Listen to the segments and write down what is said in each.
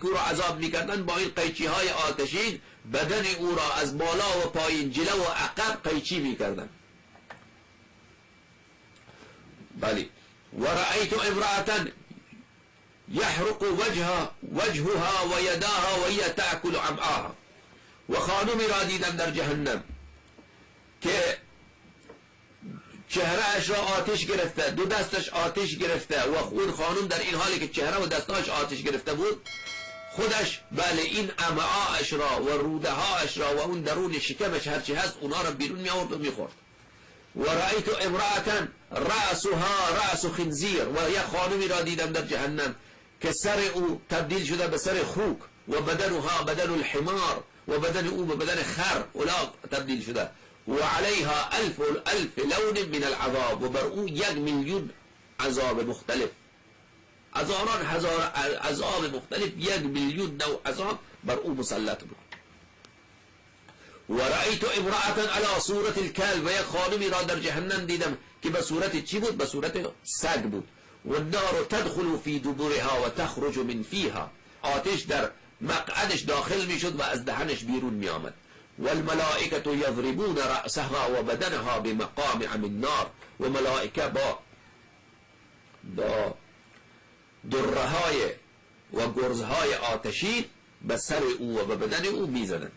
او را عذاب میکردن با این قیچی های آتشین بدن او را از بالا و پایین، جلو و عقب قیچی میکردن. بله. و رأیت امرأة یحرق وجهها و یداها و هی تأکل امعاها. و خانمی را دیدم در جهنم که چهرهش را آتش گرفته، دو دستش آتش گرفته و اون خانم در این حالی که چهره و دستاش آتش گرفته بود، خودش بله این امعاش را و روده هاش را و اون درون شکمش هرچی هست اونا را بیرون می آورد و می خورد. و رأیت امرأة رأسها رأس خنزیر. و یک خانمی را دیدم در جهنم که سر او تبدیل شده به سر خوک و بدنها بدن الحمار و بدن او به بدن خر الاغ تبدیل شده. و علیها الف لون من العذاب. و بر او 1,000,000 عذاب مختلف، هزاران عذاب مختلف، 1,000,000 نوع عذاب بر او مسلط بود. و رأیت امرأة علی صورت الکلب. و یک خانمی را در جهنم دیدم که به صورت چی بود؟ به صورت سگ بود. و النار تدخل فی دبرها و تخرج من فیها. آتش در مقعدش داخل میشد و از دهنش بیرون می آمد. والملائکة یضربون رأسها و بدنها بمقامع من نار. و ملائکه با درهای و گرزهای آتشی به سر او و به بدن او میزدند.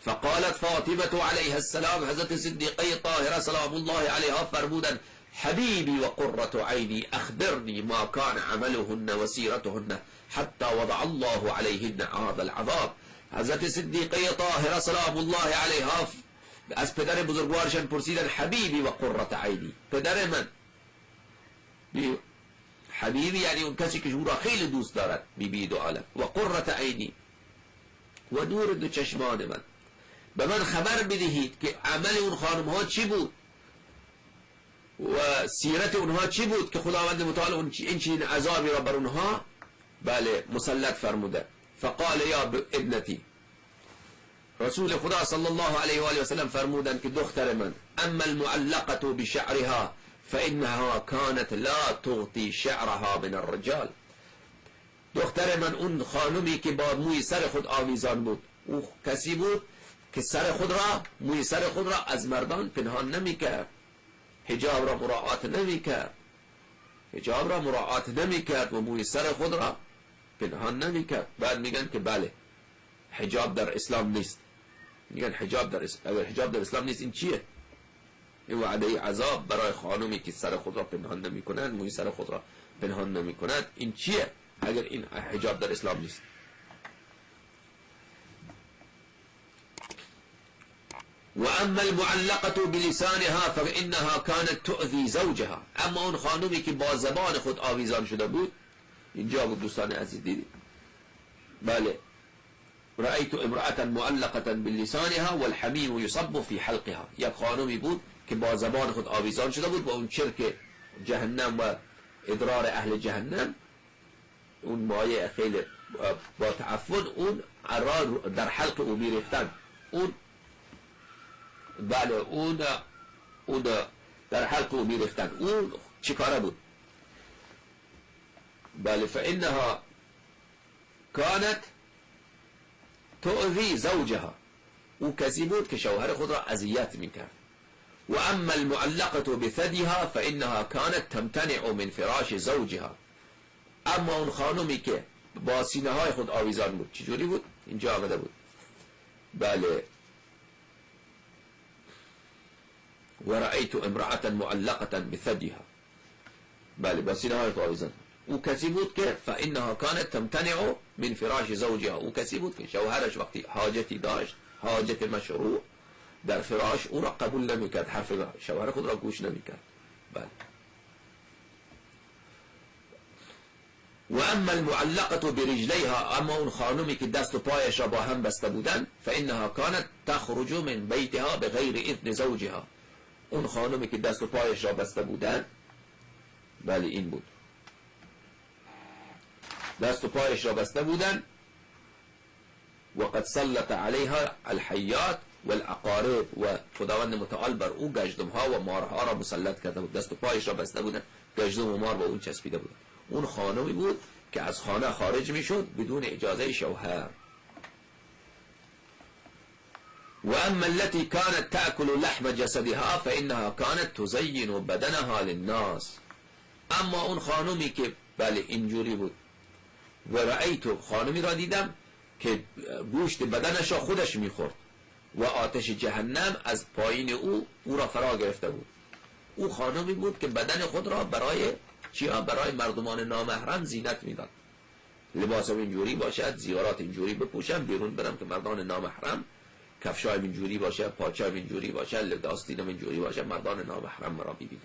فقالت فاطمة علیها السلام، حضرت صدیقه طاهره سلام الله علیها فرمودند: حبیبی و قرة عینی اخبرنی ما کان عملهن و سیرتهن حتی وضع الله علیهن هذا العذاب. حضرت صدیقه طاهره سلام الله علیها از پدر بزرگوارشان پرسیدن: حبیبی و قرة عینی، پدر من. حبیبی یعنی اون کسی که او را خیلی دوست دارد، بیبی دو عالم. و قرة عینی و نور دو چشمان من، به من خبر بدهید که عمل اون خانم ها چی بود و سیرت اونها چی بود که خداوند متعال این چنین عذابی را بر اونها بله مسلط فرموده. فقال یا ابنتی، رسول خدا صلی الله علیه و آله و سلم فرمودند که دختر من، اما المعلقة بشعرها فإنها كانت لا تغطي شعرها من الرجال. دختر من اون خانمی که با موی سر خود آویزان بود، او کسی بود که سر خود را، موی سر خود را از مردان پنهان نمی کرد، حجاب را مراعات نمی کرد، حجاب را مراعات نمی کرد و موی سر خود را پنهان نمی کرد. بعد میگن که بله حجاب در اسلام نیست. میگن اگر حجاب در اسلام نیست این چیه؟ این وعده عذاب برای خانمی که سر خود را پنهان نمی کند، موی سر خود را پنهان نمی کند، این چیه اگر این حجاب در اسلام نیست؟ و اما المعلقة بلسانها فإنها كانت تؤذي زوجها. اما اون خانمی که با زبان خود آویزان شده بود، اینجا بود دوستان عزیز دیدید، بله، رأیت امرأة معلقة بلسانها والحمیم یصب في حلقها. یک خانمی بود که با زبان خود آویزان شده بود و اون چرک جهنم و ادرار اهل جهنم، اون مایه خیلی با تعفن اون در حلق او میریختن، اون بله اون در حلق او میریختن. اون چیکاره بود؟ بله فإنها كانت تؤذي زوجها. او کسی بود که شوهر خود را اذیت میکرد. و اما المعلقة بثديها فإنها كانت تمتنع من فراش زوجها. اما اون خانمی که با سینه های خود آویزان بود، چجوری بود؟ اینجا آمده بود، بله، و رأیت امرأة معلقة بثديها، بله با سینه های خود آویزان. او کسی بود که فإنها كانت تمتنع من فراش زوجها. او کسی بود که شوهرش وقتی حاجتی داشت، حاجت مشروع در فراش، او را قبول نمیکرد، حرف شوهر خود را گوش نمیکرد. بله. و اما المعلقة برجلیها، اما اون خانمی که دست و پایش را با هم بسته بودن، فإنها كانت تخرج من بیتها بغیر اذن زوجها. اون خانمی که دست و پایش را بسته بودن، بله این بود، دست و پایش را بسته بودن و قد سلط علیها الحیات والعقارب. و خداوند متعال بر او گژدم ها و مارها را مسلط کرده بود. دست و پایش را بسته بودن، گژدم و مار با اون چسبیده بودن. اون خانمی بود که از خانه خارج میشد بدون اجازه شوهر. و اما التي كانت تأكل لحم جسدها فإنها كانت تزين بدنها للناس. اما اون خانمی که بله اینجوری بود و رأیت، خانمی را دیدم که گوشت بدنش را خودش میخورد و آتش جهنم از پایین او را فرا گرفته بود. او خانمی بود که بدن خود را برای چیا؟ برای مردمان نامحرم زینت میداد. لباس اینجوری باشد، زیارات اینجوری بپوشم، بیرون برم که مردان نامحرم، کفشای اینجوری باشه، پاچای اینجوری باشه، لباسینم اینجوری باشه، مردان نامحرم مرا ببینن.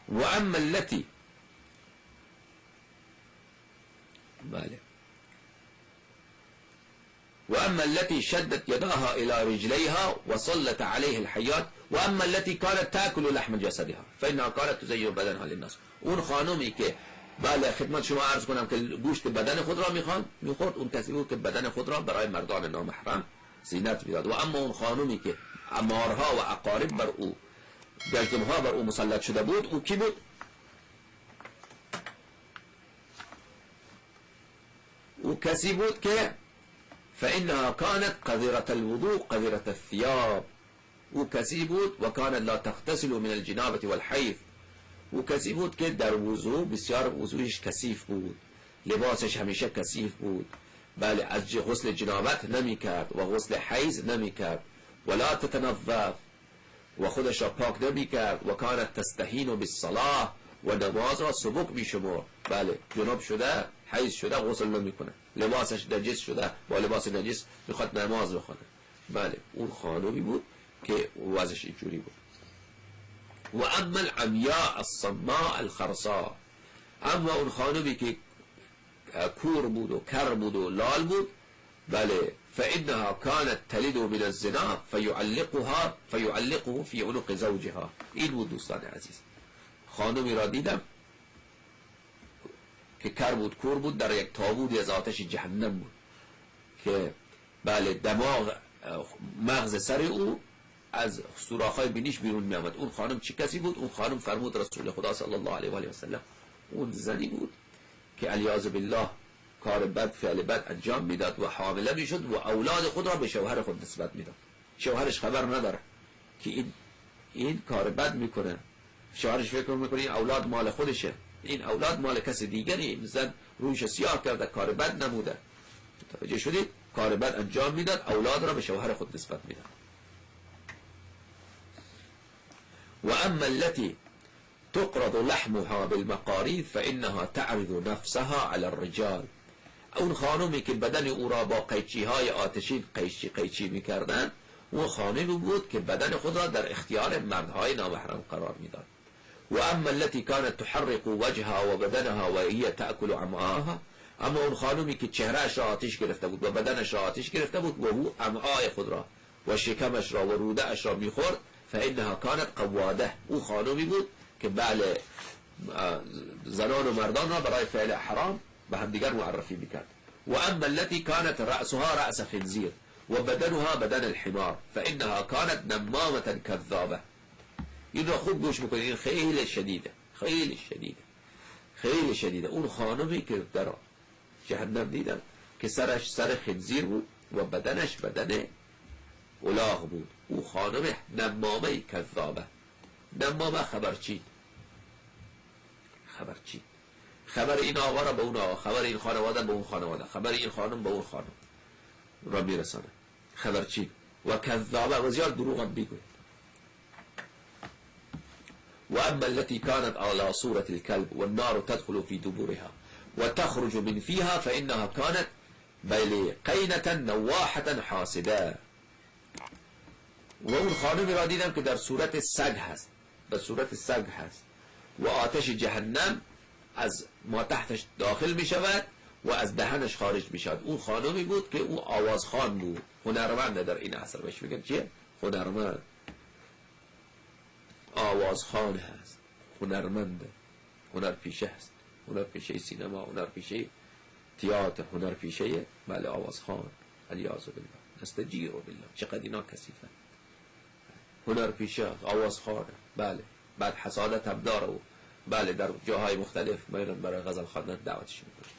و اما التي بله و اما التي شدت يداها الى رجليها وصلت عليه الحيات و اما التي كانت تاكل لحم جسدها فانها كانت تزين بدنها للناس. اون خانمی که بله خدمت شما عرض کنم که گوشت بدن خود را میخورد، اون کسی بود که بدن خود را برای مردان نامحرم زینت میداد. و اما اون خانمی که امارها و اقارب بر او، گشتمها بر او مسلط شده بود، او کی بود؟ او کسی بود که فإنها كانت قذرة الوضوء قذرة الثياب. او کسی بود و كانت لا تغتسل من الجنابة والحيض. او کسی بود که در وضوء بسیار وضوعش کثیف بود، لباسش همیشه کثیف بود، بله از غسل جنابت نمی کرد و غسل حیض نمی کرد، ولا تتنظف و خودش را پاک نمی کرد، و كانت تستهین بالصلاة و نماز را سبک می شمرد. بله جناب شده، حیض شده، غسل نمی کنه، لباسش نجس شده، با لباس نجس میخواد نماز بخونه. بله اون خانمی بود که وضعش اینجوری بود. و اما العمیاء الصماء الخرصاء، اما اون خانمی که کور بود و کر بود و لال بود، بله فإنها كانت تلد من الزنا فيعلقه في عنق زوجها. این بود دوستان عزیز، خانمی را دیدم که کر بود، کور بود، در یک تابوتی از آتش جهنم بود که بله دماغ مغز سر او از سوراخ‌های بینیش بیرون می آمد. اون خانم چه کسی بود؟ اون خانم فرمود رسول خدا صلی الله علیه و آله و سلم، اون زنی بود که علیاذ بالله کار بد، فعل بد انجام میداد و حامله میشد و اولاد خود را به شوهر خود نسبت میداد. شوهرش خبر نداره که این کار بد میکنه، شوهرش فکر میکنه این اولاد مال خودشه، این اولاد مال کس دیگری. این زن روش سیاه کرده، کار بد نموده، توجه شدید؟ کار بد انجام میداد، اولاد را به شوهر خود نسبت میداد. و اما التي تقرض لحمها بالمقاريض فإنها تعرض نفسها على الرجال. اون خانمی که بدن او را با قیچی های آتشین قیچی میکردن، اون خانمی بود که بدن خود را در اختیار مردهای نامحرم قرار میداد. و اما التي كانت تحرق وجهها و بدنها و هي تأكل امعاها، اما اون خانمی که چهرهش را آتش گرفته بود و بدنش را آتش گرفته بود و او امعای خود را و شکمش را و روده اش را میخورد، فإنها كانت قواده. او خانمی بود که بله زنان و مردان را برای فعل حرام به هم دیگر معرفی میکرد. و اما التي كانت رأسها رأس خنزير و بدنها بدن الحمار فإنها كانت نمامة كذابة. این را خوب گوش بکنید، این خیلی شدیده، خیلی شدیده، خیلی شدیده. اون خانمی که در جهنم دیدم که سرش سر خنزیر بود و بدنش بدن الاغ بود. او خانم نمامه کذابه. نمامه خبرچی، خبر این آقا را به اون آقا، خبر این خانواده به اون خانواده، خبر این خانم به اون خانم را میرسانه، خبرچی و کذابه و زیاد دروغ هم میگوید. و اما التي كانت على صورة الكلب والنار تدخل في دبورها وتخرج من فيها فإنها كانت قينة نواحة حاسدة. و اون خانمی را دیدم که در صورت سگ هست، در صورت سگ هست و آتش جهنم از ما تحتش داخل می شود و از دهنش خارج می شود. اون خانمی بود که او آوازخوان بود، هنرمنده در این عصر، بهش میگن چیه؟ هنرمند، آوازخوان هست، هنرمنده، هنرپیشه هست، هنرپیشه سینما، هنرپیشه تئاتر، هنرپیشه بله آوازخوان. علیاذ بالله، نستجیر بالله، چقدر اینا کثیفه. هنرپیشه، آوازخوانه، بله بعد حسادت هم داره و بله در جاهای مختلف میرن برای غزل خواندن دعوتش میکنه.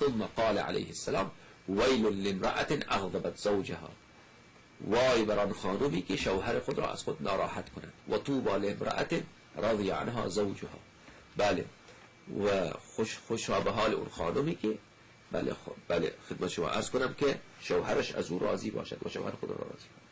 ثم قال علیه السلام ویل لامرأة اغضبت زوجها، وای بر آن خانومی که شوهر خود را از خود ناراحت کند. و طوبی لامرأة رضی عنها زوجها، بله و خوش به حال اون خانومی که بله خدمت شما عرض کنم که شوهرش از او راضی باشد و شوهر خود را راضی.